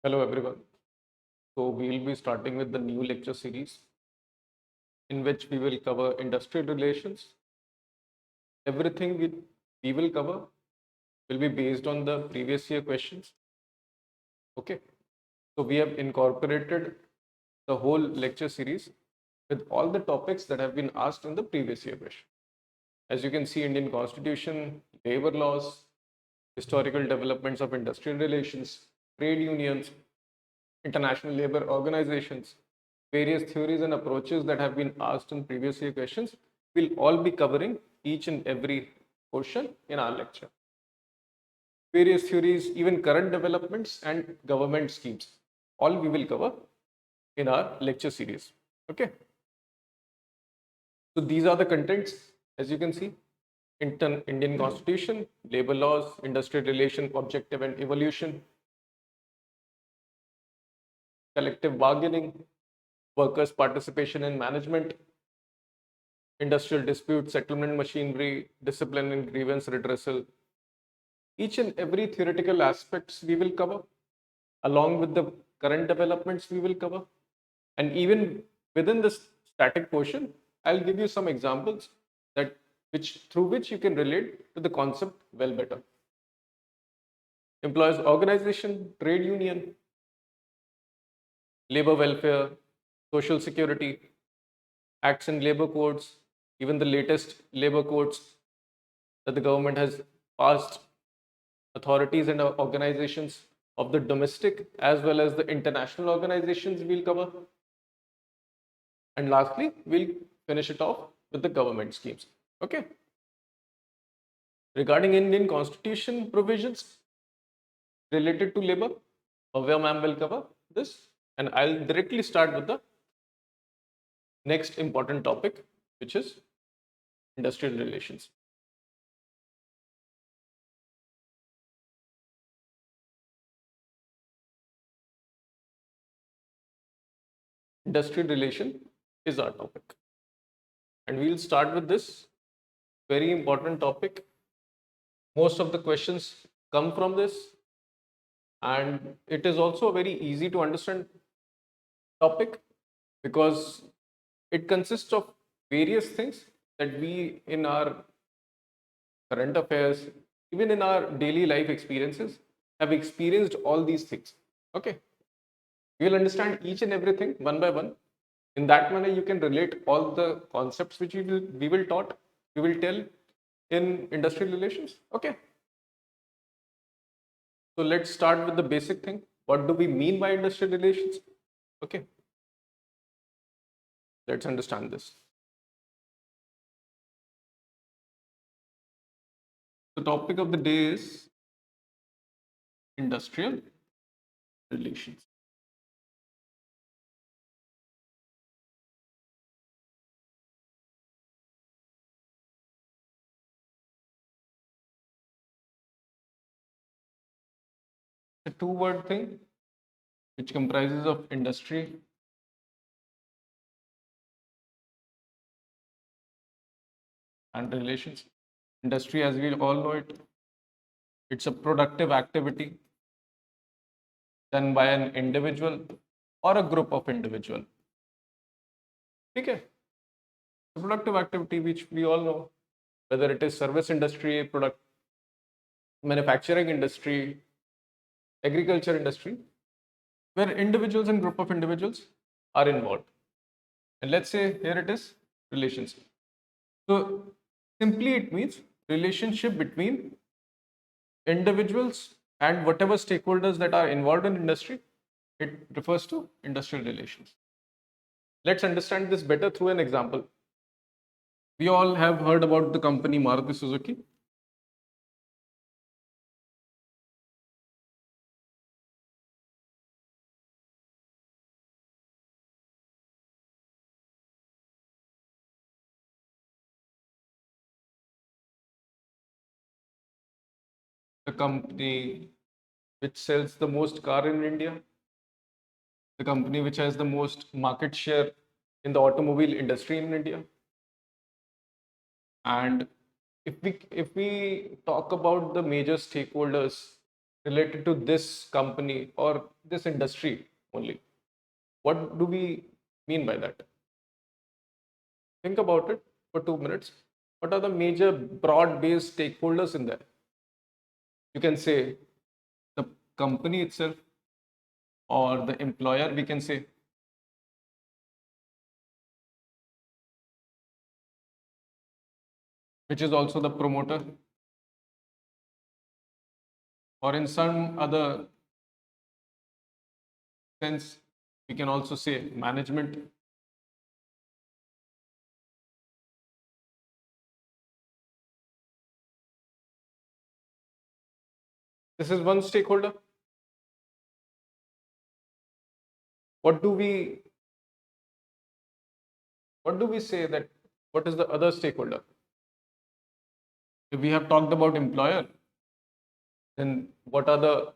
Hello everyone. So we will be starting with the new lecture series in which we will cover industrial relations. Everything we will cover will be based on the previous year questions. Okay. So we have incorporated the whole lecture series with all the topics that have been asked in the previous year question. As you can see, Indian Constitution, labor laws, historical developments of industrial relations, trade unions, international labor organizations, various theories and approaches that have been asked in previous year questions. We'll all be covering each and every portion in our lecture. Various theories, even current developments and government schemes, all we will cover in our lecture series. Okay. So these are the contents, as you can see. Indian Constitution, labor laws, industrial relation, objective and evolution, collective bargaining, workers' participation in management, industrial dispute settlement machinery, discipline and grievance redressal. Each and every theoretical aspects we will cover, along with the current developments we will cover. And even within this static portion, I'll give you some examples through which you can relate to the concept well better. Employers organization, trade union, labor welfare, social security, acts and labor codes, even the latest labor codes that the government has passed, authorities and organizations of the domestic as well as the international organizations we'll cover. And lastly, we'll finish it off with the government schemes. Okay. Regarding Indian Constitution provisions related to labor, Bhavya ma'am will cover this, and I'll directly start with the next important topic, which is industrial relations. Industrial relation is our topic. And we'll start with this very important topic. Most of the questions come from this, and it is also a very easy to understand topic because it consists of various things that we in our current affairs, even in our daily life experiences, have experienced all these things. Okay. You will understand each and everything one by one. In that manner, you can relate all the concepts which we will tell in industrial relations. Okay. So let's start with the basic thing. What do we mean by industrial relations? Okay. Let's understand this. The topic of the day is industrial relations. A two-word thing which comprises of industry and relations. Industry, as we all know it, it's a productive activity done by an individual or a group of individual. Okay. The productive activity which we all know, whether it is service industry, manufacturing industry, agriculture industry, where individuals and group of individuals are involved. And let's say here it is relations. So simply it means relationship between individuals and whatever stakeholders that are involved in industry. It refers to industrial relations. Let's understand this better through an example. We all have heard about the company Maruti Suzuki. The company which sells the most car in India, the company which has the most market share in the automobile industry in India. And if we talk about the major stakeholders related to this company or this industry only. What do we mean by that? Think about it for 2 minutes. What are the major broad-based stakeholders in there? You can say the company itself or the employer, we can say. Which is also the promoter. Or in some other sense, we can also say management. This is one stakeholder. What do we say that what is the other stakeholder? If we have talked about employer, then what are the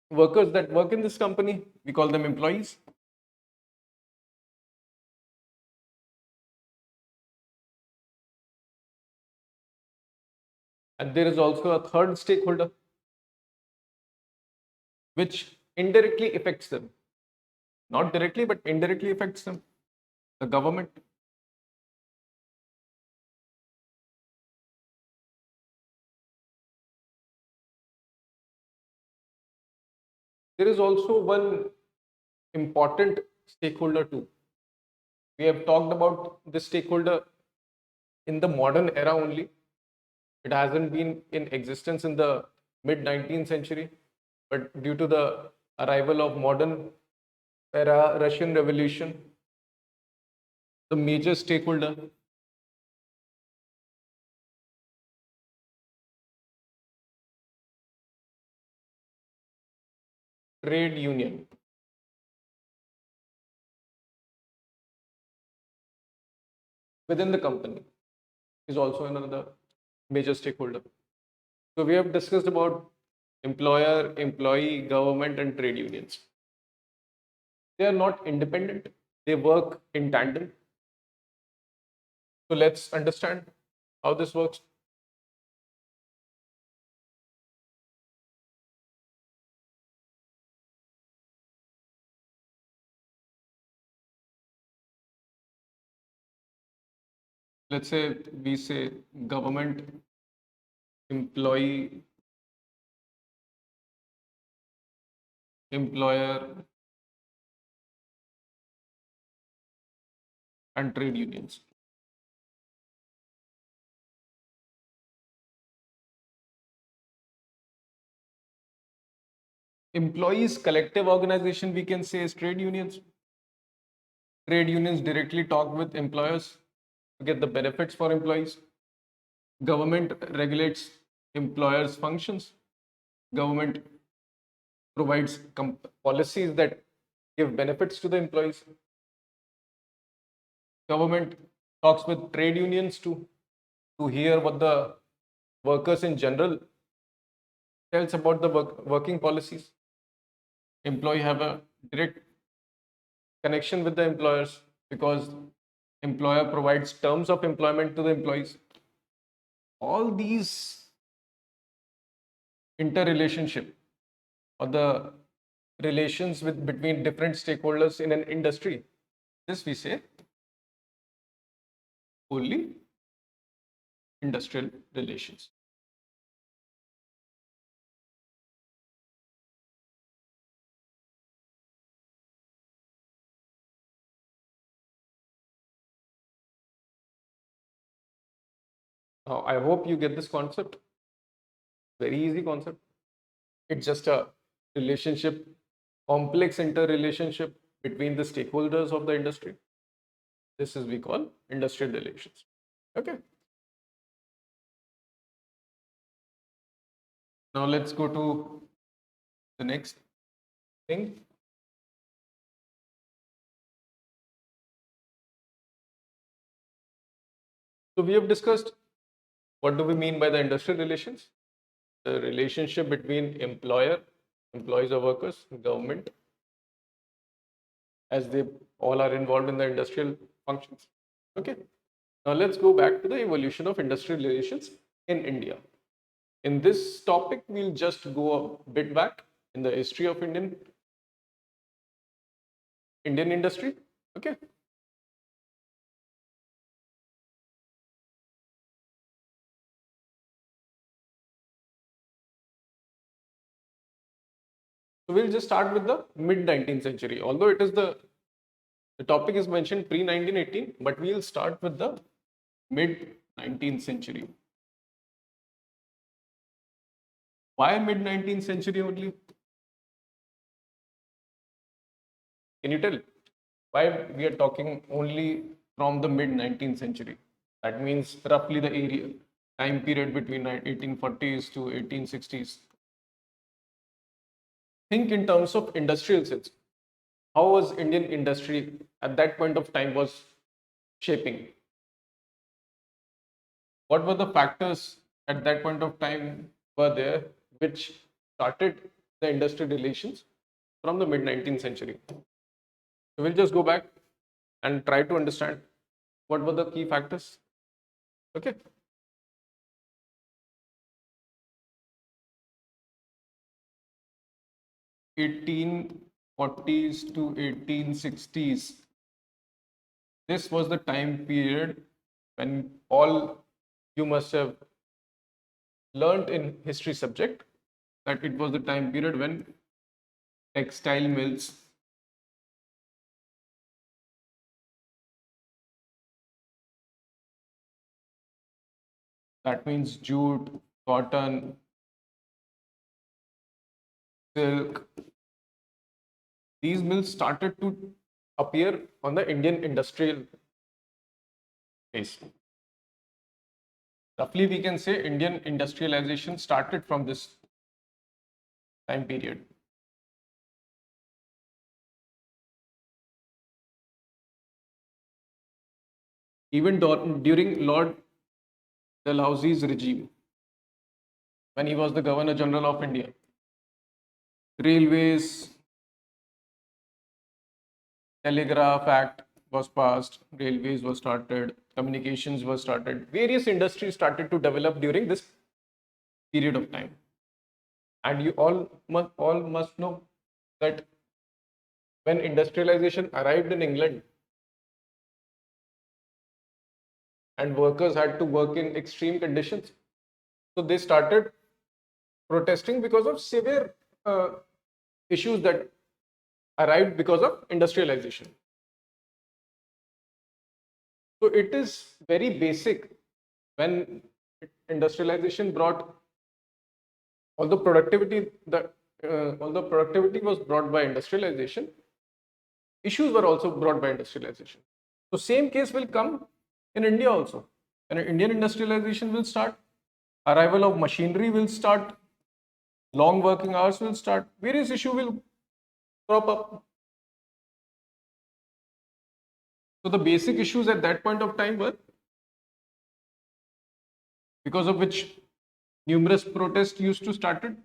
workers that work in this company? We call them employees. And there is also a third stakeholder which indirectly affects them. Not directly, but indirectly affects them. The government. There is also one important stakeholder too. We have talked about this stakeholder in the modern era only. It hasn't been in existence in the mid-19th century, but due to the arrival of modern era, Russian Revolution, the major stakeholder trade union. Within the company is also another major stakeholder. So we have discussed about employer, employee, government, and trade unions. They are not independent, they work in tandem. So let's understand how this works. Let's say we say government, employee, employer, and trade unions. Employees collective organization, we can say, is trade unions. Trade unions directly talk with employers to get the benefits for employees. Government regulates employers' functions. Government provides policies that give benefits to the employees. Government talks with trade unions to hear what the workers in general tells about the working policies. Employee have a direct connection with the employers because employer provides terms of employment to the employees. All these interrelationship or the relations between different stakeholders in an industry, this we say only industrial relations. Now, I hope you get this concept. Very easy concept. It's just a relationship, complex interrelationship between the stakeholders of the industry. This is we call industrial relations. Okay. Now let's go to the next thing. So we have discussed what do we mean by the industrial relations? The relationship between employer, employees or workers, government, as they all are involved in the industrial functions. Okay. Now let's go back to the evolution of industrial relations in India. In this topic, we'll just go a bit back in the history of Indian industry. Okay. So we'll just start with the mid 19th century. Although it is the topic is mentioned pre 1918, but we'll start with the mid 19th century. Why mid 19th century only? Can you tell why we are talking only from the mid 19th century? That means roughly the area time period between 1840s to 1860s. Think in terms of industrial sense. How was Indian industry at that point of time was shaping? What were the factors at that point of time were there which started the industrial relations from the mid 19th century? So we'll just go back and try to understand what were the key factors. Okay. (1840s to 1860s). This was the time period when all you must have learned in history subject that it was the time period when textile mills that means jute, cotton, silk. These mills started to appear on the Indian industrial base. Roughly, we can say Indian industrialization started from this time period. Even during Lord Dalhousie's regime, when he was the Governor General of India, Railways, Telegraph Act was passed, railways were started, communications were started, various industries started to develop during this period of time. And you all must know that when industrialization arrived in England and workers had to work in extreme conditions, so they started protesting because of severe issues that arrived because of industrialization. So it is very basic when industrialization brought all the productivity was brought by industrialization, issues were also brought by industrialization. So same case will come in India also. And Indian industrialization will start, arrival of machinery will start, long working hours will start, various issues will crop up. So the basic issues at that point of time were because of which numerous protests used to started,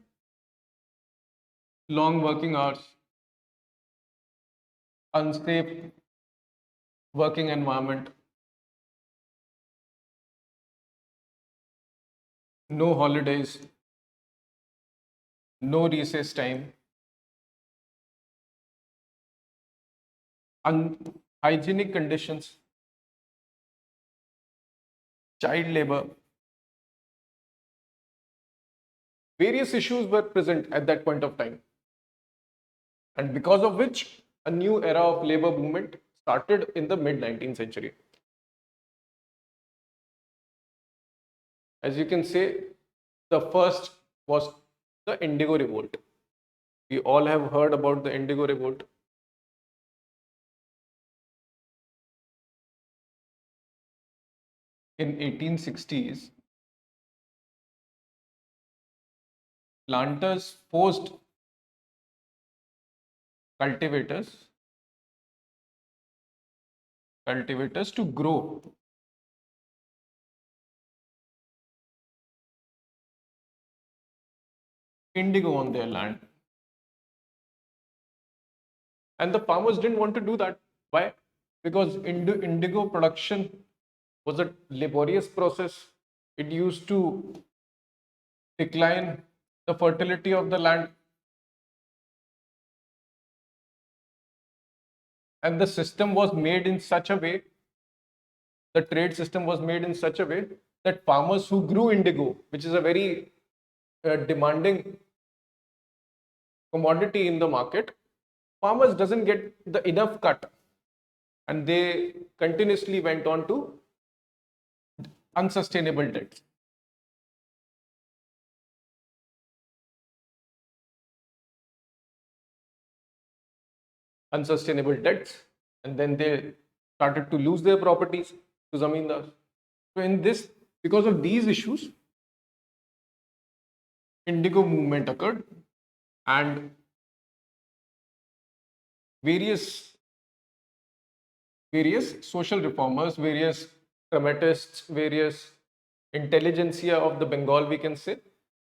long working hours, unsafe working environment, no holidays, no recess time, unhygienic conditions, child labor. Various issues were present at that point of time. And because of which a new era of labor movement started in the mid 19th century. As you can say, the first was the Indigo Revolt. We all have heard about the Indigo Revolt. In 1860s, planters forced cultivators to grow indigo on their land. And the farmers didn't want to do that. Why? Because indigo production was a laborious process. It used to decline the fertility of the land, and the system was made in such a way, the trade system was made in such a way that farmers who grew indigo, which is a very demanding commodity in the market, farmers doesn't get the enough cut, and they continuously went on to unsustainable debts. Unsustainable debts, and then they started to lose their properties to zamindars. So in this, because of these issues, indigo movement occurred, and various social reformers, various dramatists, various intelligentsia of the Bengal, we can say,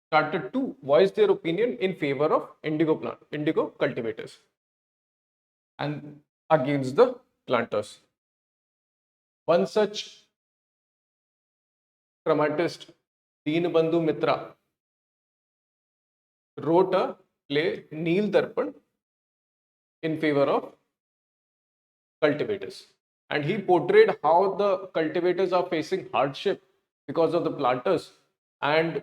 started to voice their opinion in favor of indigo cultivators and against the planters. One such dramatist, Deenbandhu Mitra, wrote a play, Neel Darpan, in favor of cultivators. And he portrayed how the cultivators are facing hardship because of the planters, and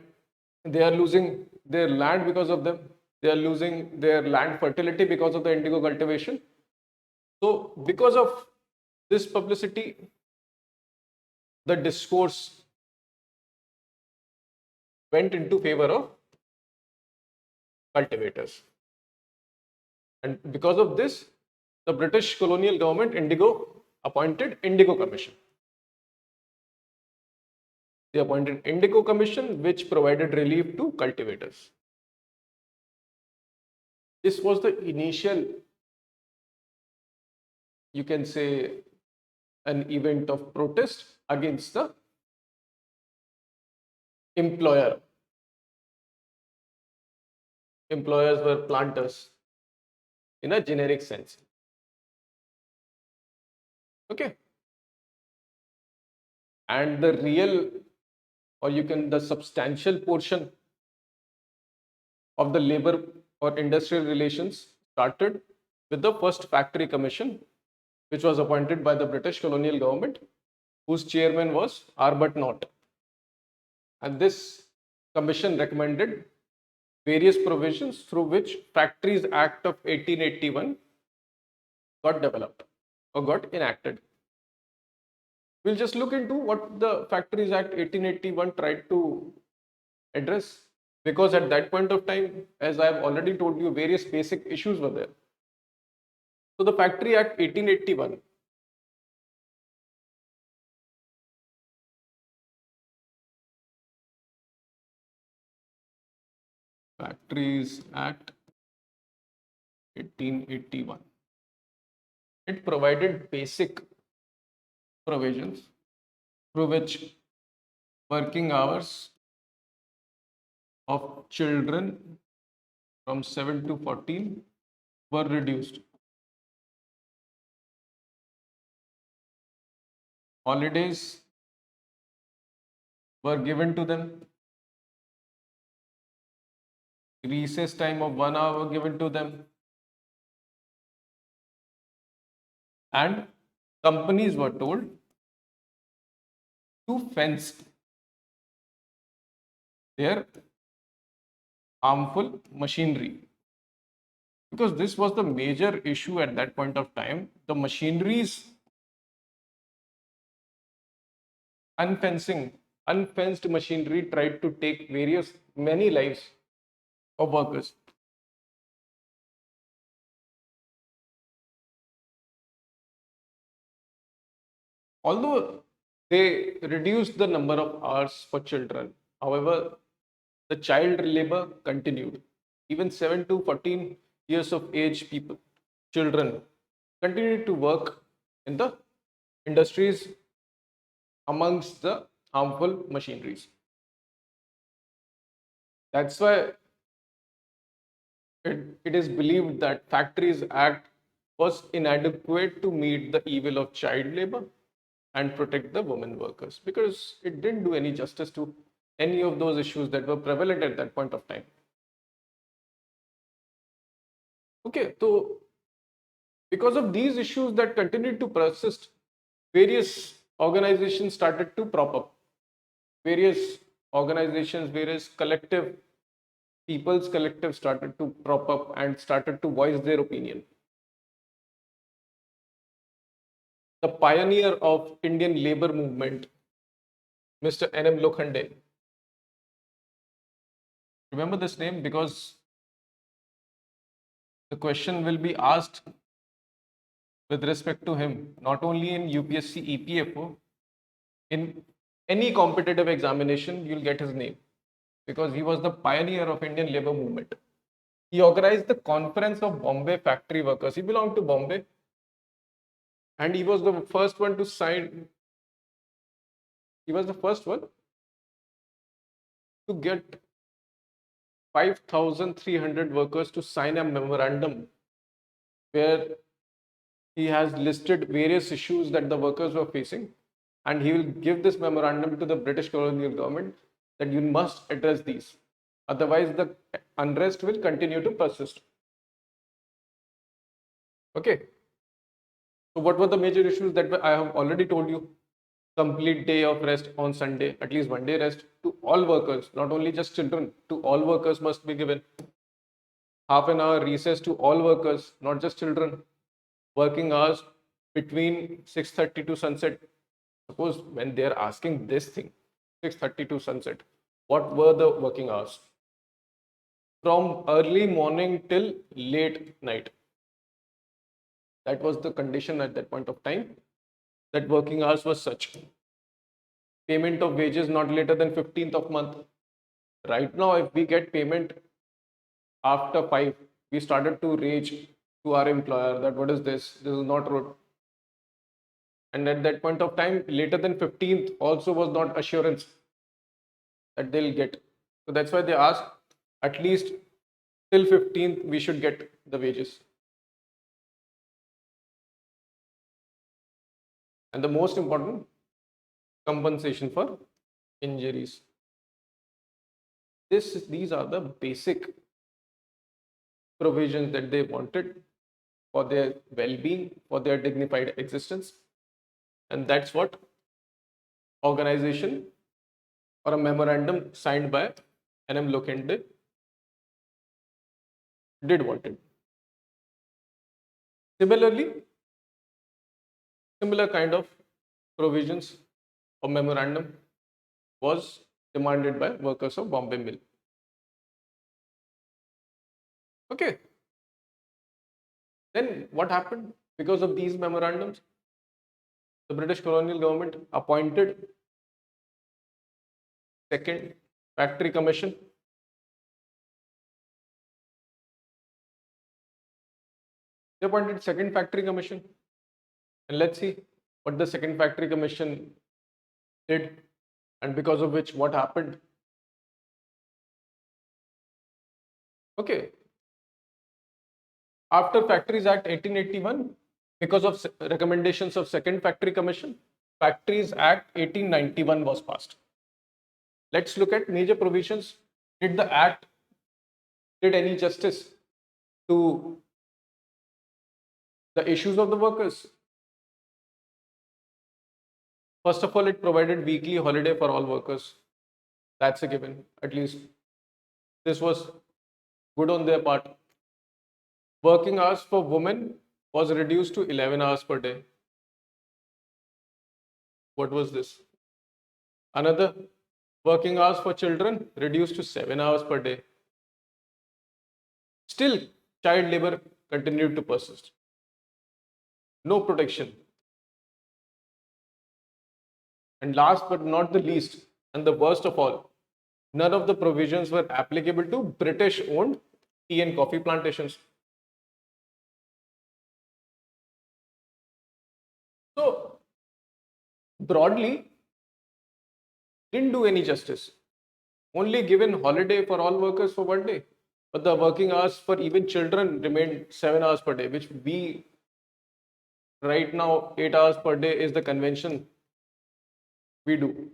they are losing their land because of them. They are losing their land fertility because of the indigo cultivation. So because of this publicity, the discourse went into favor of cultivators. And because of this, the British colonial government appointed Indigo Commission. They appointed Indigo Commission, which provided relief to cultivators. This was the initial, you can say, an event of protest against the employer. Employers were planters in a generic sense. Okay. And the real, or the substantial portion of the labor or industrial relations started with the first factory commission, which was appointed by the British colonial government, whose chairman was Arbuthnot. And this commission recommended various provisions through which Factories Act of 1881 got developed or got enacted. We'll just look into what the Factories Act 1881 tried to address, because at that point of time, as I've already told you, various basic issues were there. So the Factory Act 1881 Factories Act 1881. It provided basic provisions through which working hours of children from 7 to 14 were reduced. Holidays were given to them. Recess time of 1 hour were given to them. And companies were told to fence their harmful machinery, because this was the major issue at that point of time. The machineries, unfenced machinery tried to take many lives of workers. Although they reduced the number of hours for children, however, the child labor continued. Even 7 to 14 years of age children continued to work in the industries amongst the harmful machineries. That's why it is believed that Factories Act was inadequate to meet the evil of child labor and protect the women workers, because it didn't do any justice to any of those issues that were prevalent at that point of time. Okay, so because of these issues that continued to persist, various organizations started to prop up. Various organizations, various collective, people's collective started to prop up and started to voice their opinion. The pioneer of Indian labor movement, Mr. N.M. Lokhande. Remember this name because the question will be asked with respect to him, not only in UPSC EPFO, in any competitive examination, you'll get his name because he was the pioneer of Indian labor movement. He organized the Conference of Bombay Factory Workers. He belonged to Bombay and he was the first one to sign. He was the first one to get 5,300 workers to sign a memorandum where he has listed various issues that the workers were facing, and he will give this memorandum to the British colonial government that you must address these. Otherwise, the unrest will continue to persist. Okay. So what were the major issues that I have already told you? Complete day of rest on Sunday, at least one day rest to all workers, not only just children, to all workers must be given. Half an hour recess to all workers, not just children. Working hours between 6:30 to sunset. Suppose when they are asking this thing, 6:30 to sunset, what were the working hours? From early morning till late night. That was the condition at that point of time, that working hours was such. Payment of wages not later than 15th of month. Right now, if we get payment after 5, we started to rage to our employer that what is this? This is not good. And at that point of time, later than 15th also was not assurance that they'll get. So that's why they asked at least till 15th we should get the wages. And the most important, compensation for injuries. These are the basic provisions that they wanted for their well-being, for their dignified existence. And that's what organization or a memorandum signed by N.M. Lokhande did wanted. Similarly, similar kind of provisions or memorandum was demanded by workers of Bombay Mill. Okay. Then what happened? Because of these memorandums, the British colonial government appointed second factory commission. They appointed second factory commission. And let's see what the second factory commission did and because of which what happened. Okay. After Factories Act 1881, because of recommendations of second factory commission, Factories Act 1891 was passed. Let's look at major provisions. Did the act did any justice to the issues of the workers? First of all, it provided weekly holiday for all workers. That's a given, at least. This was good on their part. Working hours for women was reduced to 11 hours per day. What was this? Another, working hours for children reduced to 7 hours per day. Still, child labor continued to persist. No protection. And last but not the least, and the worst of all, none of the provisions were applicable to British-owned tea and coffee plantations. So, broadly, didn't do any justice. Only given holiday for all workers for one day. But the working hours for even children remained 7 hours per day, which we right now 8 hours per day is the convention we do.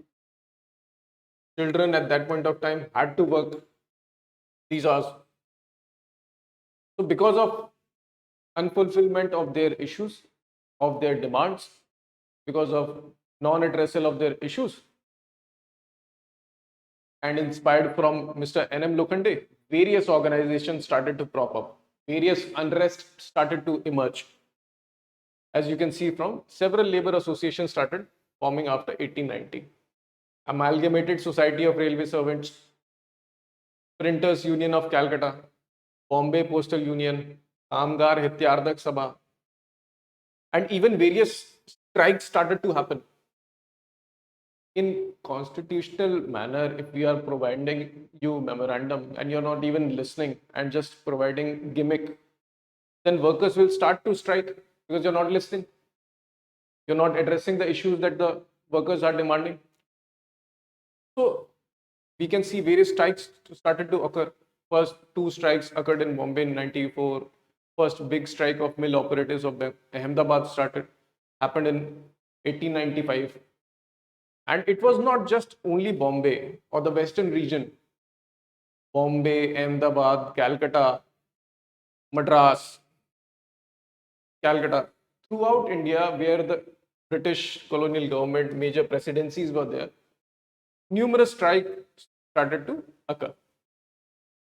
children at that point of time had to work these hours. So because of unfulfillment of their issues, of their demands, because of non-addressal of their issues, and inspired from Mr. N.M. Lokhande, various organizations started to prop up. Various unrest started to emerge. As you can see, from several labor associations started forming after 1890. Amalgamated Society of Railway Servants, Printers Union of Calcutta, Bombay Postal Union, Kamgar Hityardak Sabha, and even various strikes started to happen. In constitutional manner, if we are providing you memorandum and you're not even listening and just providing gimmick, then workers will start to strike because you're not listening. You're not addressing the issues that the workers are demanding. So we can see various strikes started to occur. First two strikes occurred in Bombay in 94. First big strike of mill operatives of Ahmedabad happened in 1895. And it was not just only Bombay or the western region. Bombay, Ahmedabad, Calcutta, Madras, Calcutta, throughout India, where the British colonial government, major presidencies were there, numerous strikes started to occur.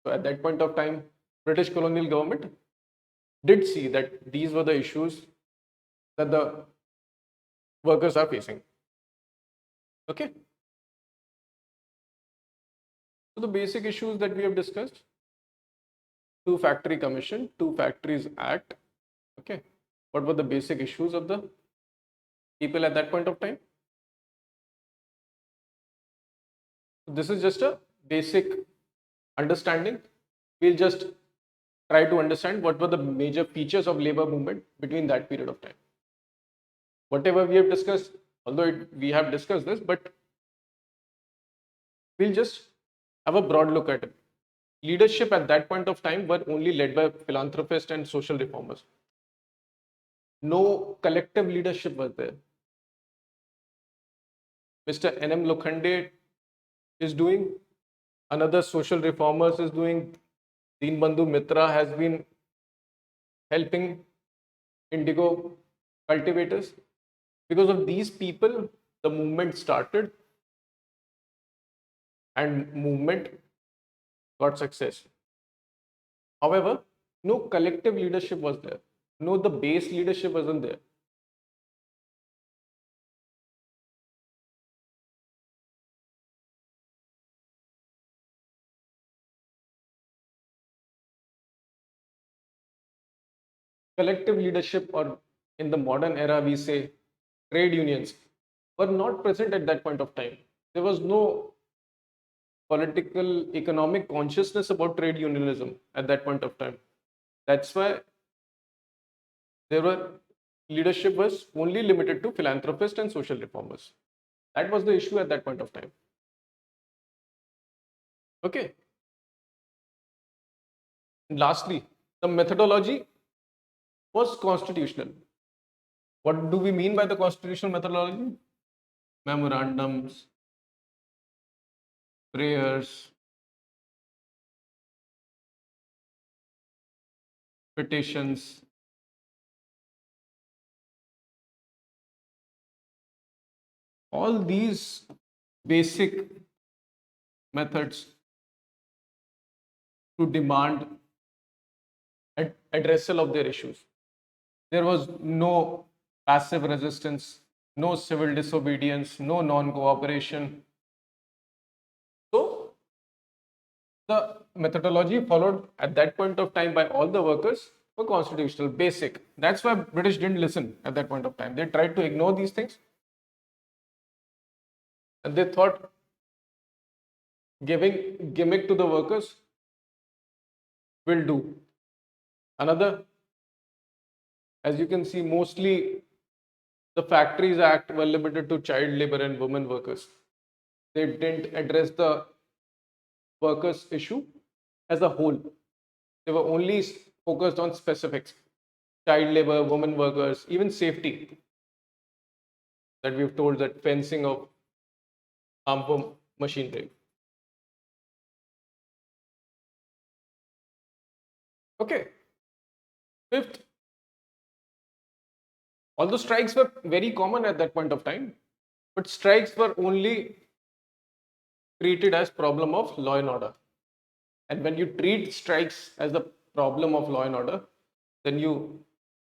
So at that point of time, British colonial government did see that these were the issues that the workers are facing. Okay. So the basic issues that we have discussed: Two Factory Commission, Two Factories Act. Okay. What were the basic issues of the people at that point of time? This is just a basic understanding. We'll just try to understand what were the major features of labor movement between that period of time. Whatever we have discussed, although we have discussed this, but we'll just have a broad look at it. Leadership at that point of time were only led by philanthropists and social reformers. No collective leadership was there. Mr. N.M. Lokhande is doing, another social reformers is doing, Deenbandhu Mitra has been helping indigo cultivators. Because of these people, the movement started and movement got success. However, no collective leadership was there. No, the base leadership wasn't there. Collective leadership, or in the modern era we say trade unions, were not present at that point of time. There was no political economic consciousness about trade unionism at that point of time. That's why leadership was only limited to philanthropists and social reformers. That was the issue at that point of time. Okay. And lastly, the methodology was constitutional. What do we mean by the constitutional methodology? Memorandums, prayers, petitions, all these basic methods to demand addressal of their issues. There was no passive resistance, no civil disobedience, no non-cooperation. So the methodology followed at that point of time by all the workers were constitutional, basic. That's why British didn't listen at that point of time. They tried to ignore these things. And they thought giving gimmick to the workers will do. Another, as you can see, mostly the Factories Act were limited to child labor and women workers. They didn't address the workers' issue as a whole. They were only focused on specifics: child labor, women workers, even safety. That we've told, that fencing of harmful machinery. Okay. Fifth, although strikes were very common at that point of time, but strikes were only treated as problem of law and order. And when you treat strikes as the problem of law and order, then you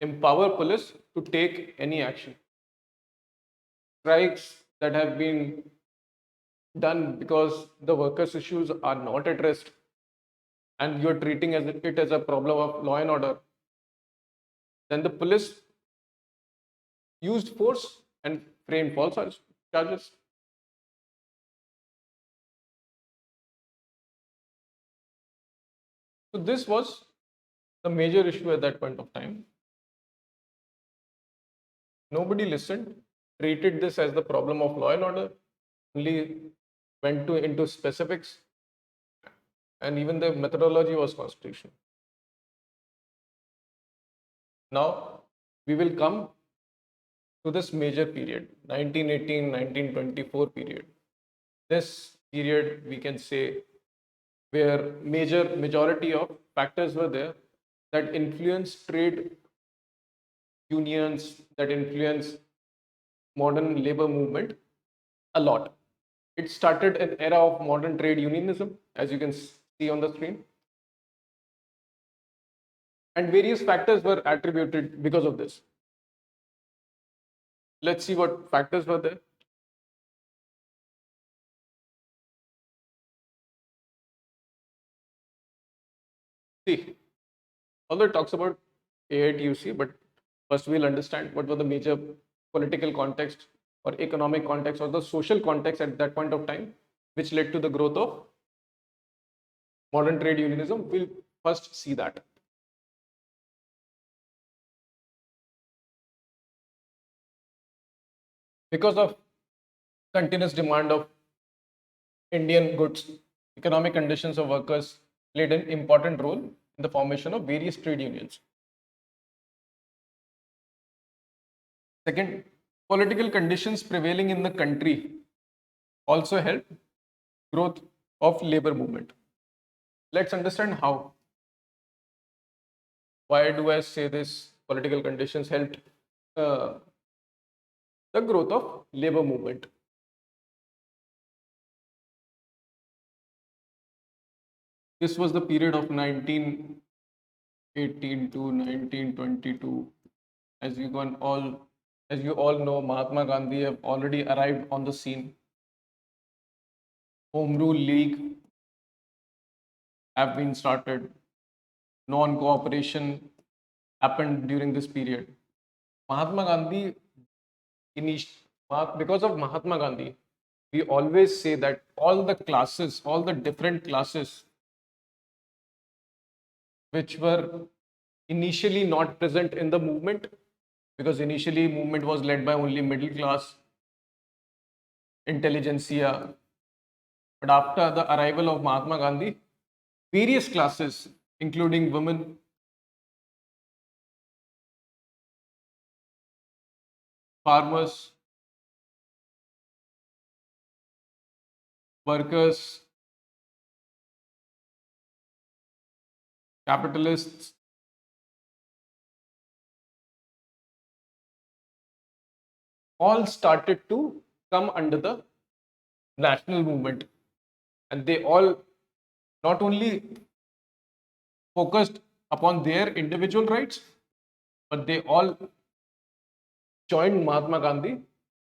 empower police to take any action. Strikes that have been done because the workers' issues are not addressed and you're treating it as a problem of law and order, then the police used force and framed false charges. So this was the major issue at that point of time. Nobody listened, treated this as the problem of law and order, only went into specifics, and even the methodology was constitutional. Now we will come to this major period, 1918-1924 period. This period, we can say, where majority of factors were there that influenced trade unions, that influenced modern labor movement a lot. It started an era of modern trade unionism, as you can see on the screen. And various factors were attributed because of this. Let's see what factors were there. See, although it talks about AITUC, but first we'll understand what were the major political context or economic context or the social context at that point of time, which led to the growth of modern trade unionism. We'll first see that. Because of continuous demand of Indian goods, economic conditions of workers played an important role in the formation of various trade unions. Second, political conditions prevailing in the country also helped growth of labor movement. Let's understand how. Why do I say this? Political conditions helped the growth of labor movement. This was the period of 1918 to 1922. As you all know, Mahatma Gandhi have already arrived on the scene. Home Rule League have been started. Non-cooperation happened during this period. Mahatma Gandhi, because of Mahatma Gandhi, we always say that all the different classes which were initially not present in the movement, because initially movement was led by only middle class, intelligentsia. But after the arrival of Mahatma Gandhi, various classes, including women, farmers, workers, capitalists, all started to come under the national movement. And they all not only focused upon their individual rights, but they all joined Mahatma Gandhi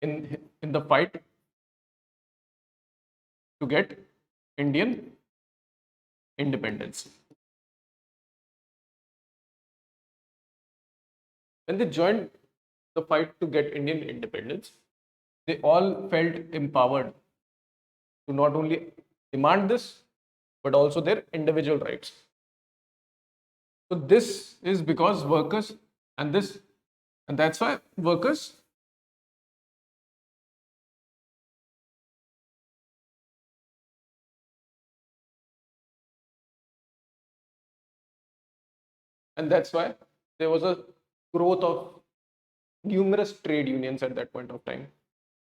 in the fight to get Indian independence. When they joined the fight to get Indian independence, they all felt empowered to not only demand this, but also their individual rights. So this is because workers, and that's why workers and that's why there was a growth of numerous trade unions at that point of time.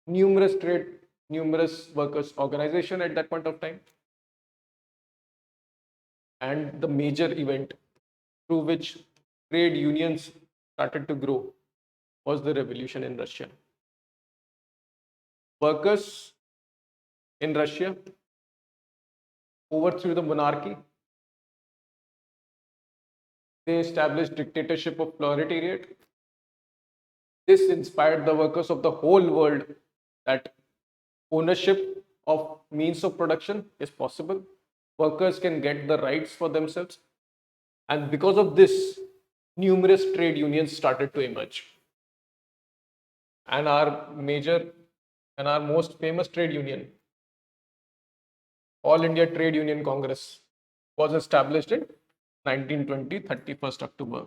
Numerous trade numerous workers' organization at that point of time. And the major event through which trade unions started to grow was the revolution in Russia. Workers in Russia overthrew the monarchy. They established dictatorship of proletariat. This inspired the workers of the whole world that ownership of means of production is possible. Workers can get the rights for themselves. And because of this, numerous trade unions started to emerge. And our most famous trade union, All India Trade Union Congress, was established in 1920, 31st October.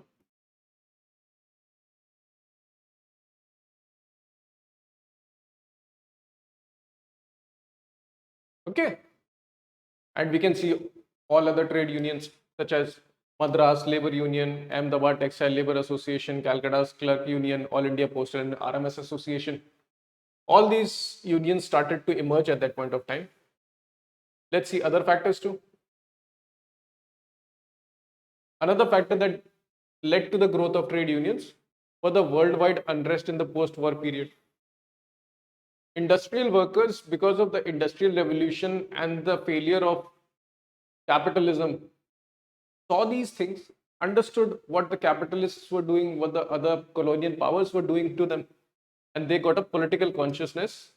Okay. And we can see all other trade unions such as Madras Labour Union, Ahmedabad Textile Labour Association, Calcutta's Clerk Union, All India Postal and RMS Association. All these unions started to emerge at that point of time. Let's see other factors too. Another factor that led to the growth of trade unions was the worldwide unrest in the post-war period. Industrial workers, because of the industrial revolution and the failure of capitalism, saw these things, understood what the capitalists were doing, what the other colonial powers were doing to them, and they got a political consciousness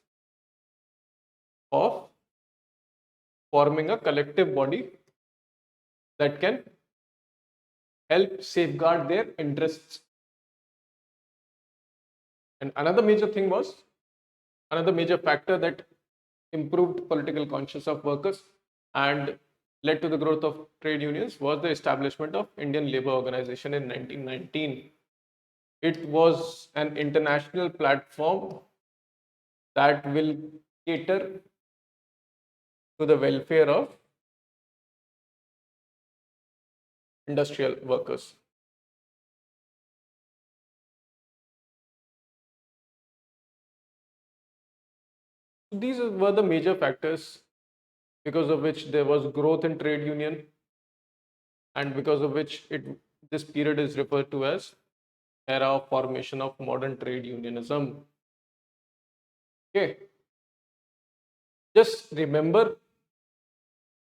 of forming a collective body that can help safeguard their interests. And another major factor that improved political consciousness of workers and led to the growth of trade unions was the establishment of Indian Labour Organization in 1919. It was an international platform that will cater to the welfare of industrial workers. These were the major factors because of which there was growth in trade union and because of which this period is referred to as era of formation of modern trade unionism. Okay. Just remember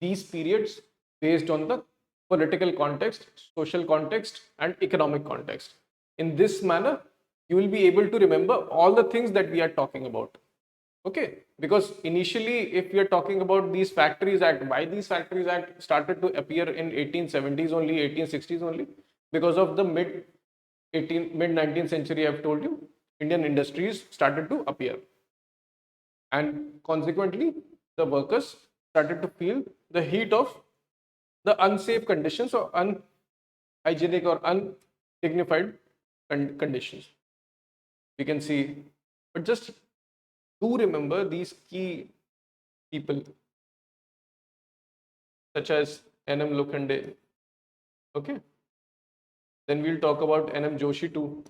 these periods based on the political context, social context, and economic context. In this manner, you will be able to remember all the things that we are talking about. Okay, because initially, if we are talking about these Factories Act, why these Factories Act started to appear in 1870s only, 1860s only, because of the mid 19th century, I've told you, Indian industries started to appear. And consequently, the workers started to feel the heat of the unsafe conditions or unhygienic or undignified conditions. We can see, but just do remember these key people such as N.M. Lokhande. Okay. Then we'll talk about N.M. Joshi too.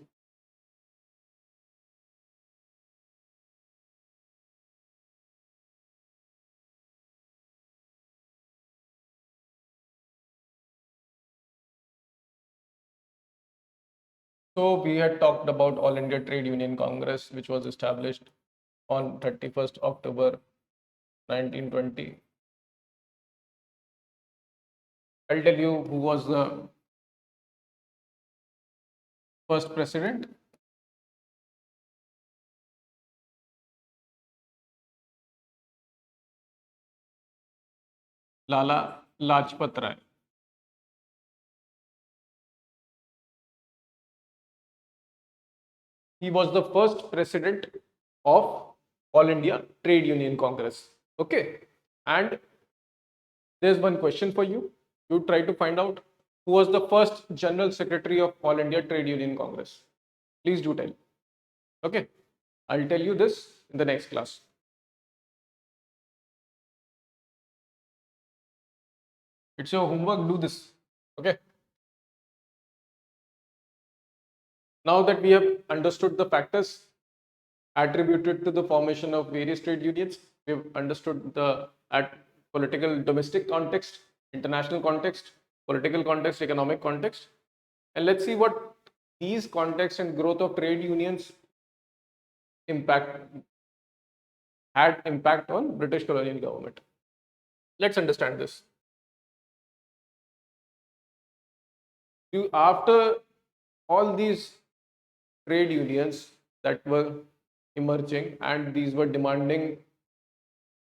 So we had talked about All India Trade Union Congress, which was established on 31st October 1920. I'll tell you who was the first president. Lala Lajpat Rai. He was the first president of All India Trade Union Congress. Okay. And there's one question for you. You try to find out who was the first General Secretary of All India Trade Union Congress. Please do tell. Okay. I'll tell you this in the next class. It's your homework, do this. Okay. Now that we have understood the factors attributed to the formation of various trade unions, we've understood the at political domestic context, international context, political context, economic context. And let's see what these contexts and growth of trade unions had impact on British colonial government. Let's understand this. After all these trade unions that were emerging and these were demanding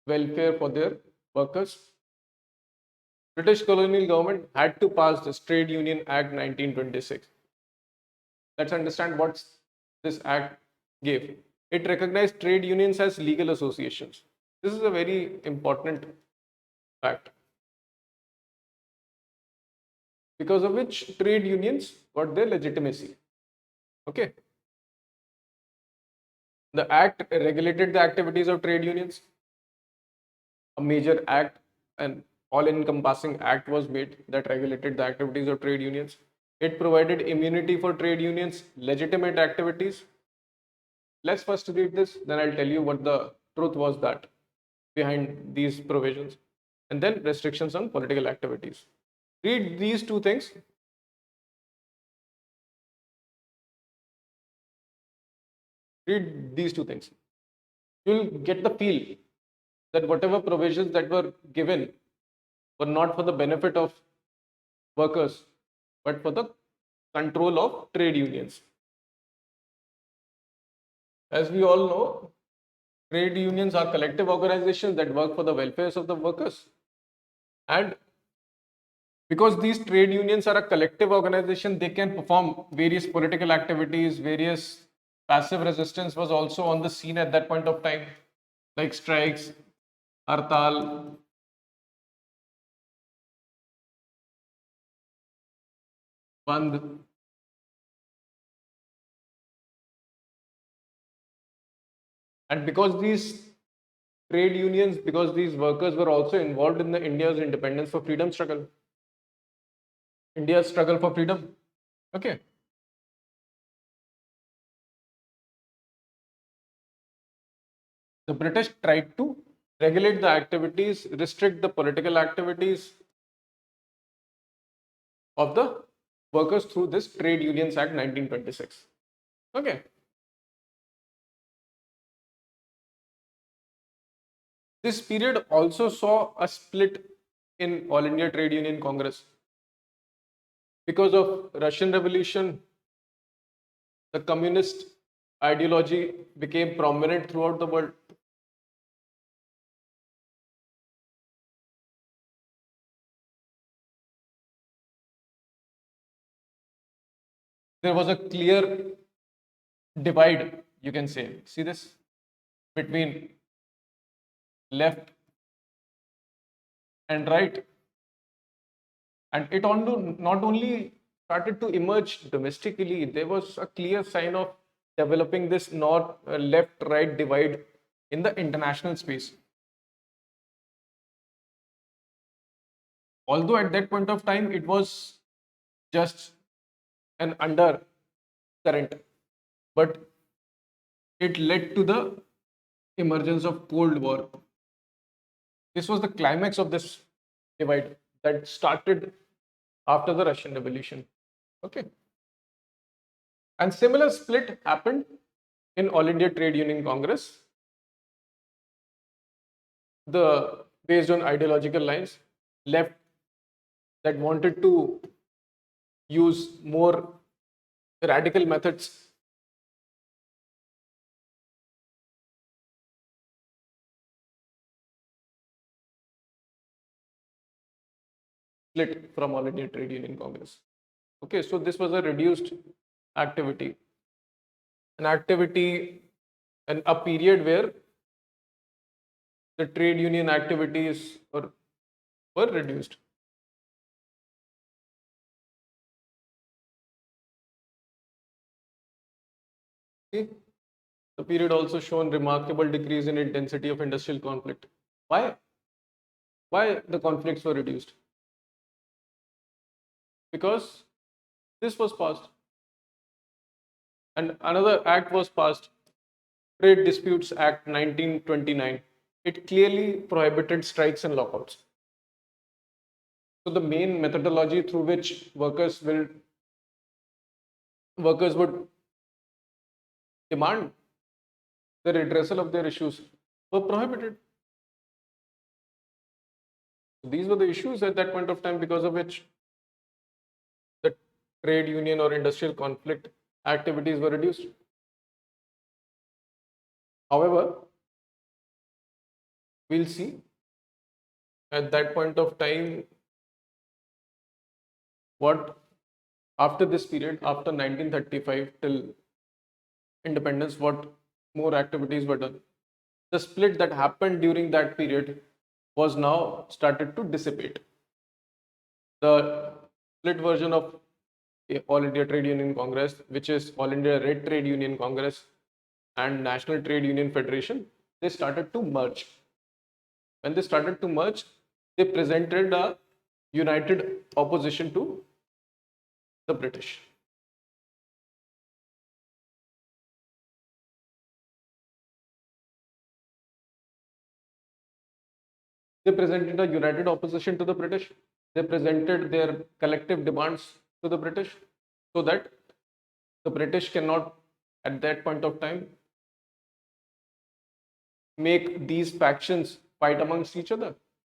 welfare for their workers, British colonial government had to pass this Trade Union Act 1926. Let's understand what this act gave. It recognized trade unions as legal associations. This is a very important fact, because of which trade unions got their legitimacy. Okay. The act regulated the activities of trade unions. A major act, an all-encompassing act was made that regulated the activities of trade unions. It provided immunity for trade unions' legitimate activities. Let's first read this, then I'll tell you what the truth was that behind these provisions, and then restrictions on political activities. Read these two things. Read these two things. You'll get the feel that whatever provisions that were given were not for the benefit of workers, but for the control of trade unions. As we all know, trade unions are collective organizations that work for the welfare of the workers. And because these trade unions are a collective organization, they can perform various political activities, various passive resistance was also on the scene at that point of time, like strikes, hartal, band. And because these trade unions, because these workers were also involved in the India's independence for freedom struggle, India's struggle for freedom. Okay. The British tried to regulate the activities, restrict the political activities of the workers through this Trade Unions Act 1926. Okay. This period also saw a split in All India Trade Union Congress. Because of Russian Revolution, the communist ideology became prominent throughout the world. There was a clear divide, you can say. See this? Between left and right. And it not only started to emerge domestically, there was a clear sign of developing this left-right divide in the international space. Although at that point of time, it was just an undercurrent, but it led to the emergence of Cold War. This was the climax of this divide that started after the Russian Revolution. Okay. And similar split happened in All India Trade Union Congress. Based on ideological lines, left that wanted to use more radical methods split from All India Trade Union Congress. Okay, so this was a reduced activity, and a period where the trade union activities were reduced. See, the period also shown remarkable decrease in intensity of industrial conflict. Why? Why the conflicts were reduced? Because this was passed. And another act was passed, Trade Disputes Act 1929. it clearly prohibited strikes and lockouts. So the main methodology through which workers would demand the redressal of their issues were prohibited. These were the issues at that point of time because of which the trade union or industrial conflict activities were reduced. However, we'll see at that point of time what after this period, after 1935 till independence, what more activities were done. The split that happened during that period was now started to dissipate. The split version of All India Trade Union Congress, which is All India Red Trade Union Congress and National Trade Union Federation, they started to merge. When they started to merge, they presented a united opposition to the British. They presented a united opposition to the British. They presented their collective demands to the British so that the British cannot, at that point of time, make these factions fight amongst each other.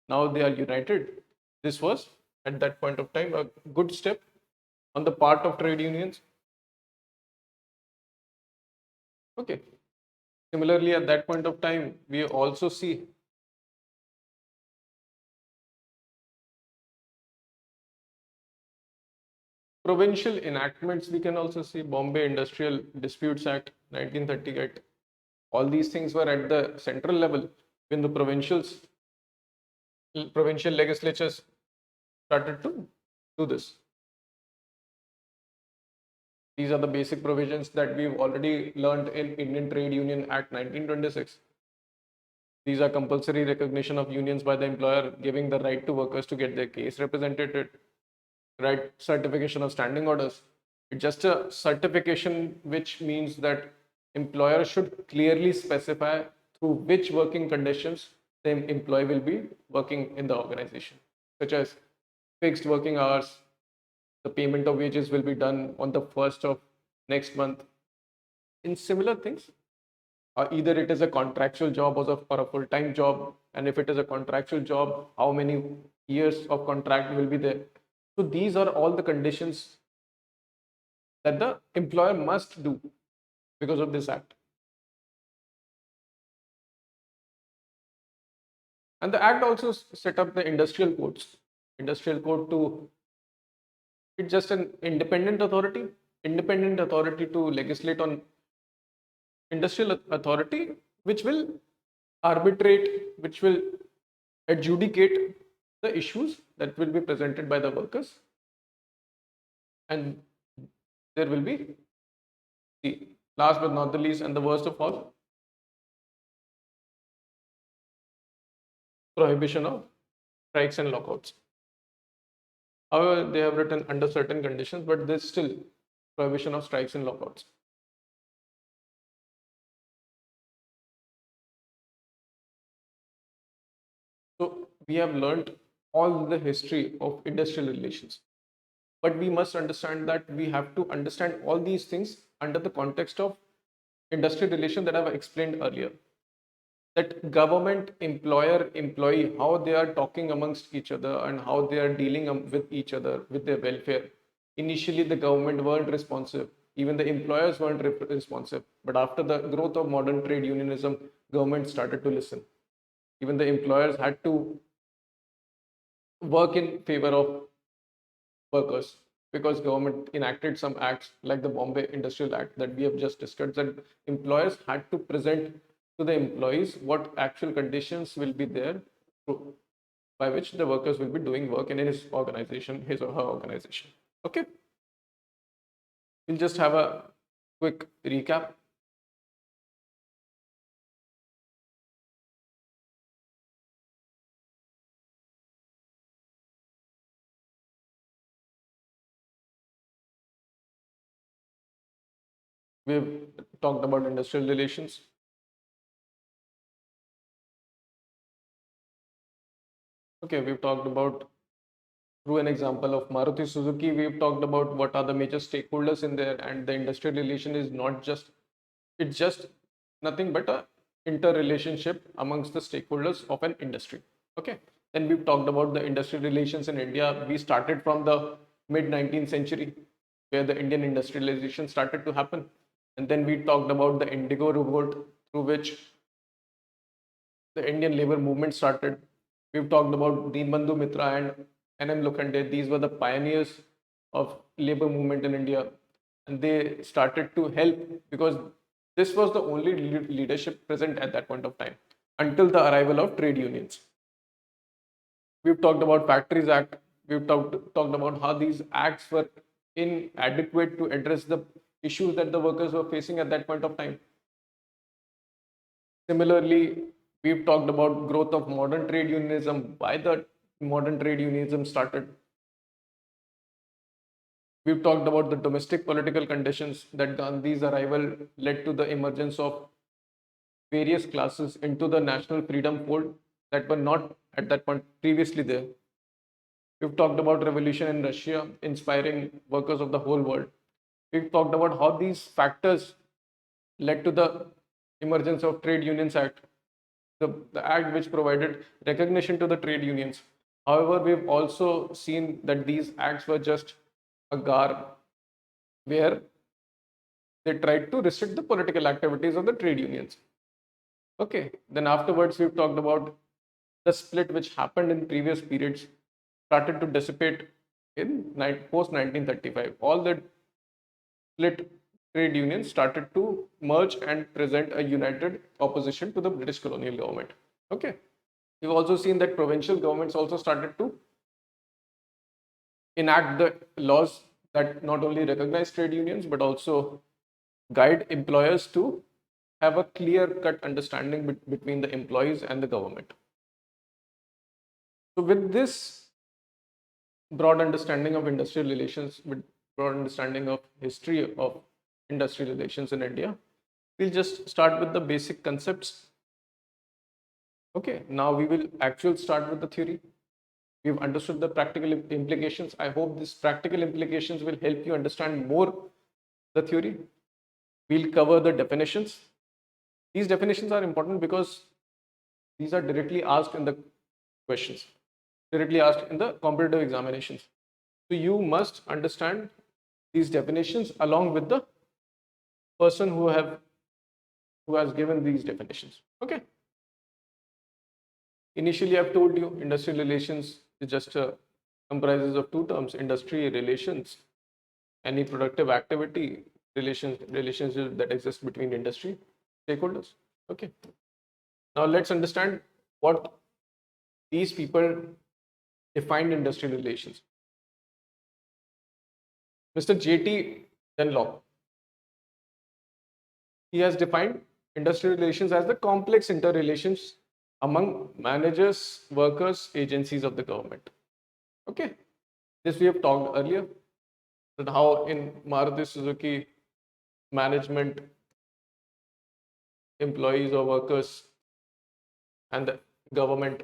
Now they are united. This was, at that point of time, a good step on the part of trade unions. Okay. Similarly, at that point of time, we also see provincial enactments. We can also see Bombay Industrial Disputes Act 1938. All these things were at the central level when the provincial legislatures started to do this. These are the basic provisions that we've already learned in Indian Trade Union Act 1926. These are compulsory recognition of unions by the employer, giving the right to workers to get their case represented, right? Certification of standing orders. It's just a certification, which means that employer should clearly specify through which working conditions the employee will be working in the organization, such as fixed working hours, the payment of wages will be done on the first of next month. In similar things, either it is a contractual job or a full-time job, and if it is a contractual job, how many years of contract will be there. So these are all the conditions that the employer must do because of this act. And the act also set up the industrial codes. Industrial code to, it's just an independent authority to legislate on industrial authority, which will arbitrate, which will adjudicate the issues that will be presented by the workers. And there will be the last but not the least and the worst of all, prohibition of strikes and lockouts. However, they have written under certain conditions, but there's still prohibition of strikes and lockouts. So we have learned all the history of industrial relations, but we must understand that we have to understand all these things under the context of industrial relation that I've explained earlier. That government, employer, employee, how they are talking amongst each other and how they are dealing with each other, with their welfare. Initially, the government weren't responsive. Even the employers weren't responsive. But after the growth of modern trade unionism, government started to listen. Even the employers had to work in favor of workers because government enacted some acts like the Bombay Industrial Act that we have just discussed, that employers had to present to the employees what actual conditions will be there by which the workers will be doing work in his organization, his or her organization. Okay. We'll just have a quick recap. We've talked about industrial relations. Okay, we've talked about through an example of Maruti Suzuki, we've talked about what are the major stakeholders in there, and the industrial relation is not just, it's just nothing but a interrelationship amongst the stakeholders of an industry. Okay, then we've talked about the industrial relations in India. We started from the mid 19th century where the Indian industrialization started to happen, and then we talked about the Indigo Revolt through which the Indian labor movement started. We've talked about Deebandhu Mitra and N.M. Lokhande. These were the pioneers of labor movement in India, and they started to help because this was the only leadership present at that point of time until the arrival of trade unions. We've talked about Factories Act. We've talked about how these acts were inadequate to address the issues that the workers were facing at that point of time. Similarly, we've talked about growth of modern trade unionism, why the modern trade unionism started. We've talked about the domestic political conditions that Gandhi's arrival led to the emergence of various classes into the national freedom fold that were not at that point previously there. We've talked about revolution in Russia inspiring workers of the whole world. We've talked about how these factors led to the emergence of Trade Unions Act, the act which provided recognition to the trade unions. However, we've also seen that these acts were just a garb where they tried to restrict the political activities of the trade unions. Okay, then afterwards we've talked about the split which happened in previous periods started to dissipate in post 1935. All the split trade unions started to merge and present a united opposition to the British colonial government. Okay, we've also seen that provincial governments also started to enact the laws that not only recognize trade unions but also guide employers to have a clear cut understanding between the employees and the government. So with this broad understanding of industrial relations, with broad understanding of history of industrial relations in India, we'll just start with the basic concepts. Okay, now we will actually start with the theory. We've understood the practical implications. I hope these practical implications will help you understand more the theory. We'll cover the definitions. These definitions are important because these are directly asked in the questions, directly asked in the competitive examinations. So you must understand these definitions along with the person who has given these definitions. Okay. Initially, I've told you industrial relations is just comprises of two terms: industry relations, any productive activity, relationship that exists between industry stakeholders. Okay. Now let's understand what these people defined industrial relations. Mr. J.T. Dunlop, he has defined industrial relations as the complex interrelations among managers, workers, agencies of the government. Okay, this we have talked earlier, that how in Maruti Suzuki management, employees or workers and the government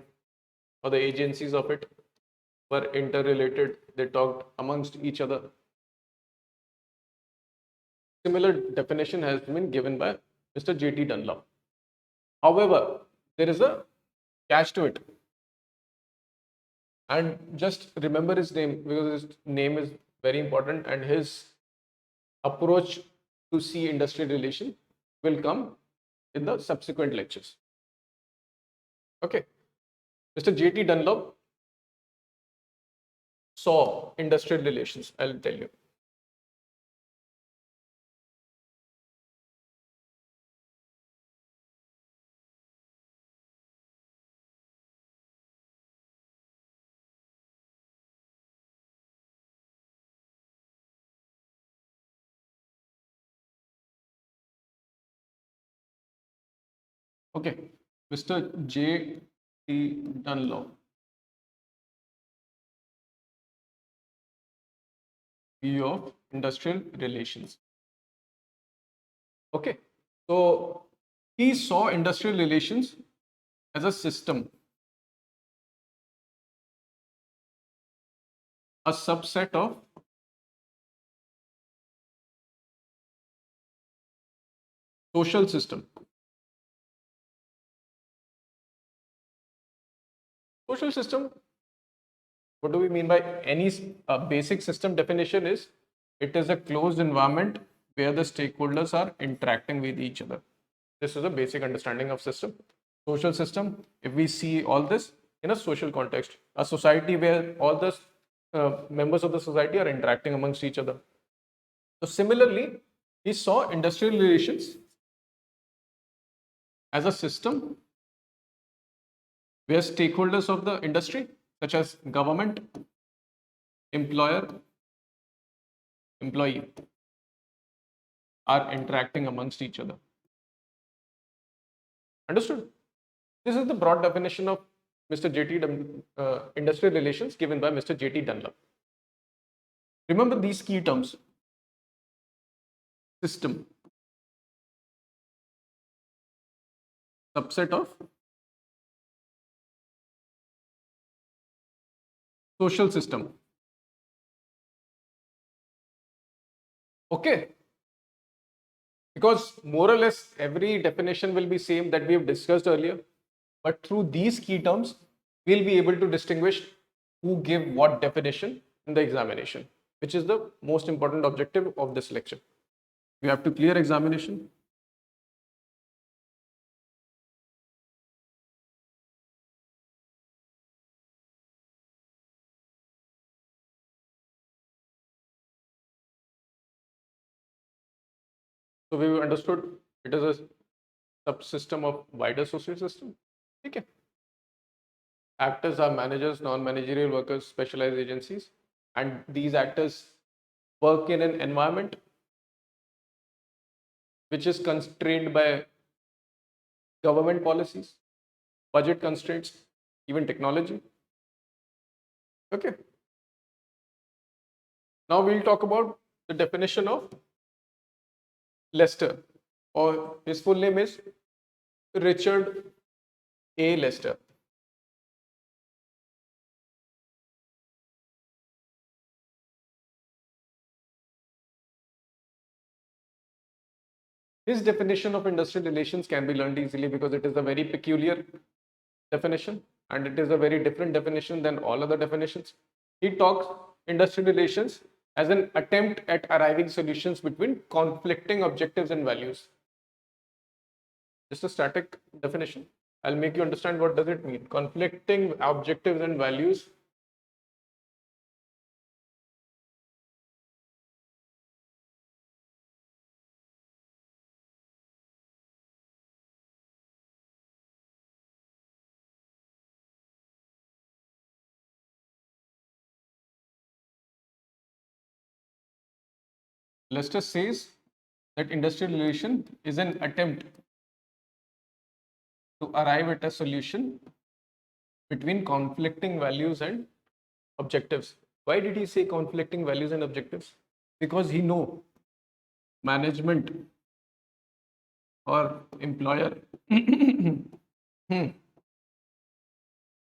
or the agencies of it were interrelated. They talked amongst each other. Similar definition has been given by Mr. J.T. Dunlop. However, there is a catch to it. And just remember his name because his name is very important and his approach to see industrial relation will come in the subsequent lectures. Okay. Mr. J.T. Dunlop saw industrial relations, I'll tell you. Okay, Mr. J.T. Dunlop, view of industrial relations. Okay, so he saw industrial relations as a system a subset of social system. Social system, what do we mean by any basic system definition is it is a closed environment where the stakeholders are interacting with each other. This is a basic understanding of system. Social system, if we see all this in a social context, a society where all the members of the society are interacting amongst each other. So similarly, we saw industrial relations as a system where stakeholders of the industry, such as government, employer, employee, are interacting amongst each other. Understood? This is the broad definition of Mr. Industrial Relations given by Mr. J.T. Dunlop. Remember these key terms. System, subset of social system. Okay. Because more or less every definition will be same that we have discussed earlier. But through these key terms, we'll be able to distinguish who give what definition in the examination, which is the most important objective of this lecture. We have to clear examination. So we understood it is a subsystem of wider social system. Okay. Actors are managers, non-managerial workers, specialized agencies, and these actors work in an environment which is constrained by government policies, budget constraints, even technology. Okay. Now we'll talk about the definition of Lester, or his full name is Richard A. Lester. His definition of industrial relations can be learned easily because it is a very peculiar definition and it is a very different definition than all other definitions. He talks industrial relations as an attempt at arriving solutions between conflicting objectives and values. Just a static definition. I'll make you understand what does it mean. Conflicting objectives and values. Lester says that industrial relation is an attempt to arrive at a solution between conflicting values and objectives. Why did he say conflicting values and objectives? Because he know management or employer and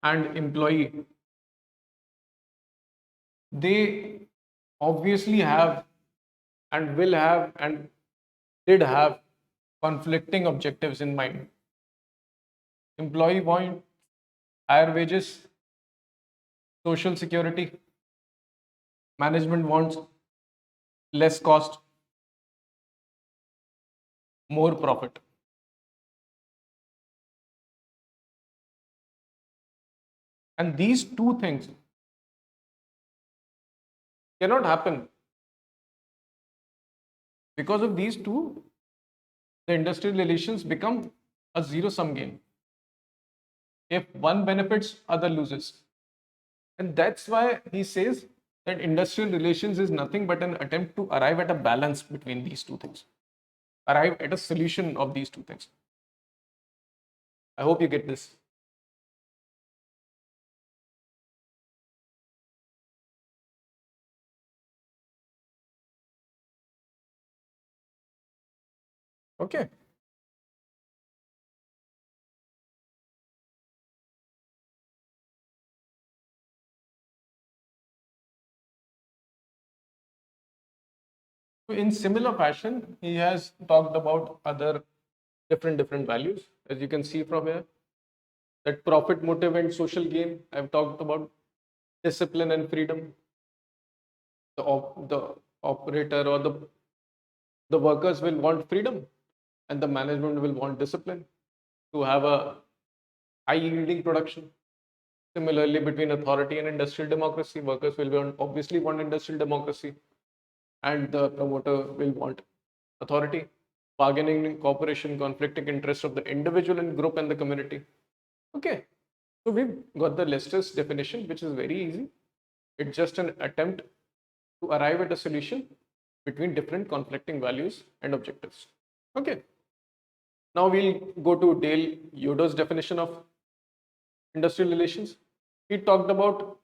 employee, they obviously have and will have and did have conflicting objectives in mind. Employee want higher wages, social security. Management wants less cost, more profit. And these two things cannot happen. Because of these two, the industrial relations become a zero-sum game. If one benefits, other loses. And that's why he says that industrial relations is nothing but an attempt to arrive at a balance between these two things. Arrive at a solution of these two things. I hope you get this. Okay. So in similar fashion, he has talked about other different values. As you can see from here, that profit motive and social gain. I've talked about discipline and freedom. The operator or the workers will want freedom, and the management will want discipline to have a high yielding production. Similarly, between authority and industrial democracy, workers will obviously want industrial democracy, and the promoter will want authority. Bargaining, cooperation, conflicting interests of the individual and group and the community. Okay, so we've got the Lester's definition, which is very easy. It's just an attempt to arrive at a solution between different conflicting values and objectives. Okay, now we'll go to Dale Yoder's definition of industrial relations. He talked about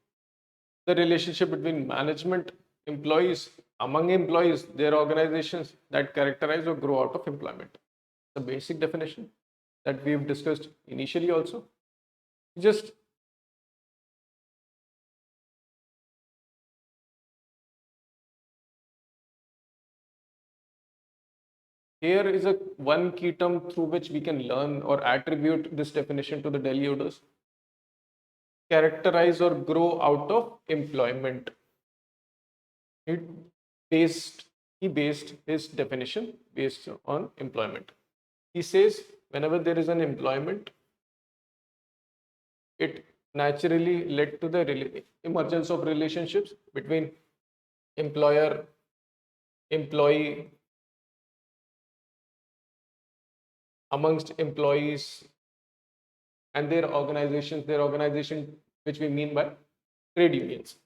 the relationship between management, employees, among employees, their organizations that characterize or grow out of employment. The basic definition that we've discussed initially also. Just here is a one key term through which we can learn or attribute this definition to the Dale Yoder's. Characterize or grow out of employment. He based his definition based on employment. He says whenever there is an employment, it naturally led to the emergence of relationships between employer, employee, amongst employees and their organization which we mean by trade unions.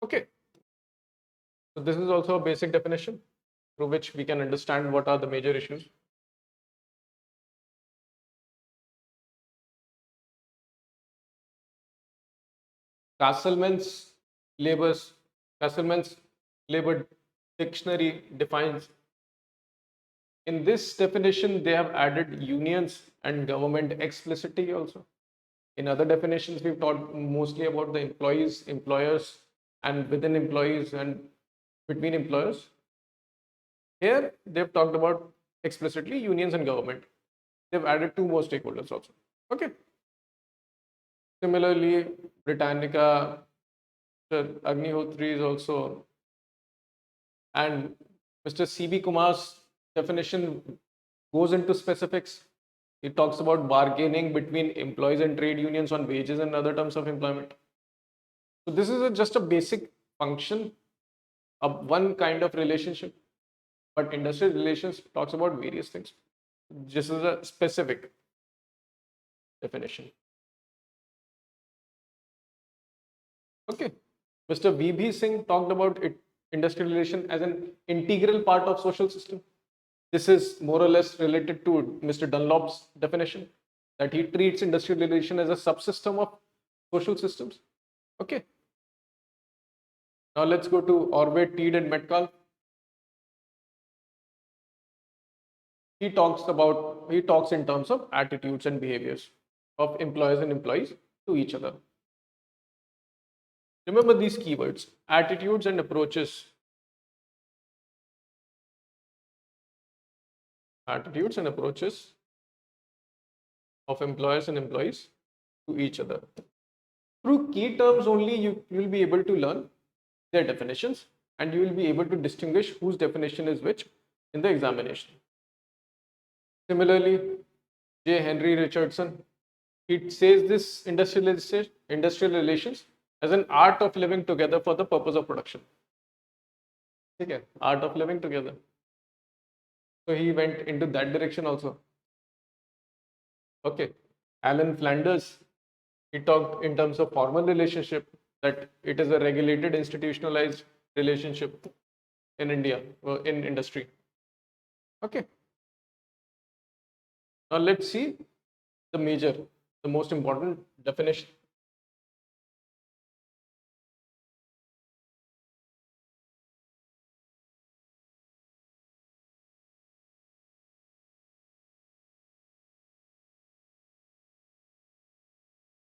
Okay. So this is also a basic definition through which we can understand what are the major issues. Castleman's labor dictionary defines. In this definition, they have added unions and government explicitly also. In other definitions, we've talked mostly about the employees, employers, and within employees and between employers. Here, they've talked about explicitly unions and government. They've added two more stakeholders also. Okay. Similarly, Britannica, Agnihotri is also, and Mr. C.B. Kumar's definition goes into specifics. It talks about bargaining between employees and trade unions on wages and other terms of employment. So this is just a basic function of one kind of relationship, but industrial relations talks about various things. This is a specific definition. Okay, Mr. V.B. Singh talked about industrial relation as an integral part of social system. This is more or less related to Mr. Dunlop's definition that he treats industrial relation as a subsystem of social systems. Okay. Now let's go to Orwell, Teed and Metcalfe. He talks in terms of attitudes and behaviors of employers and employees to each other. Remember these keywords: attitudes and approaches. Attitudes and approaches of employers and employees to each other. Through key terms only, you will be able to learn their definitions and you will be able to distinguish whose definition is which in the examination. Similarly, J. Henry Richardson, he says this industrial relations as an art of living together for the purpose of production. Okay, art of living together. So he went into that direction also. Okay, Alan Flanders, he talked in terms of formal relationship, that it is a regulated, institutionalized relationship in India, in industry. Okay. Now let's see the most important definition.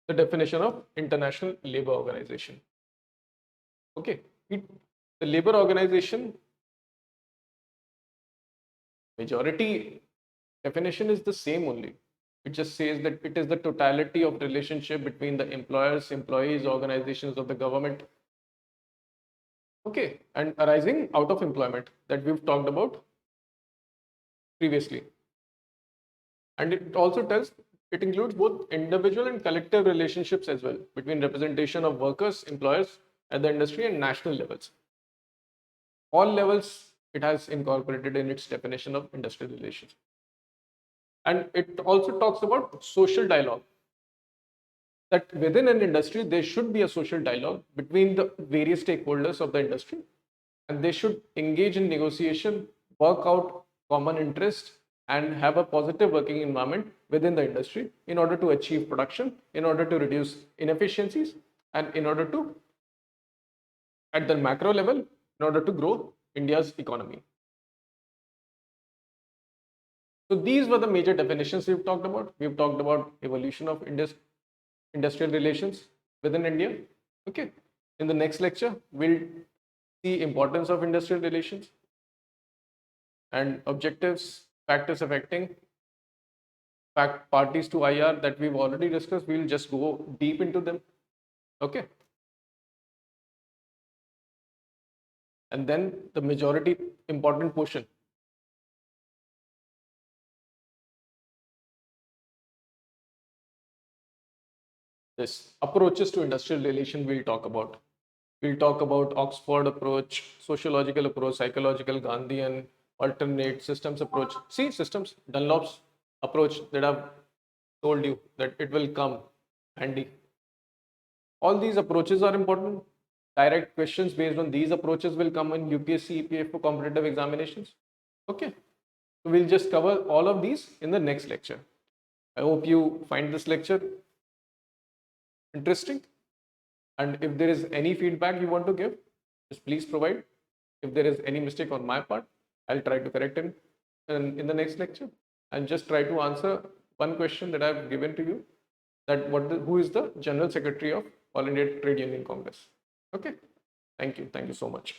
The definition of International Labour Organization. Okay, the labor organization Majority definition is the same only. It just says that it is the totality of relationship between the employers, employees, organizations of the government. Okay, and arising out of employment that we've talked about previously. And it also tells, it includes both individual and collective relationships as well between representation of workers, employers at the industry and national levels. All levels it has incorporated in its definition of industrial relations. And it also talks about social dialogue, that within an industry there should be a social dialogue between the various stakeholders of the industry, and they should engage in negotiation, work out common interest, and have a positive working environment within the industry in order to achieve production, in order to reduce inefficiencies, and in order to, at the macro level, in order to grow India's economy. So these were the major definitions we've talked about. We've talked about evolution of industrial relations within India. Okay. In the next lecture, we'll see importance of industrial relations and objectives, factors affecting parties to IR that we've already discussed. We'll just go deep into them. Okay. And then the majority important portion. This approaches to industrial relation we'll talk about. We'll talk about Oxford approach, sociological approach, psychological, Gandhian, alternate systems approach. See, systems, Dunlop's approach that I've told you that it will come handy. All these approaches are important. Direct questions based on these approaches will come in UPSC EPFO competitive examinations. Okay. So we'll just cover all of these in the next lecture. I hope you find this lecture interesting. And if there is any feedback you want to give, just please provide. If there is any mistake on my part, I'll try to correct it in the next lecture, and just try to answer one question that I've given to you, that who is the General Secretary of All India Trade Union Congress. Okay. Thank you so much.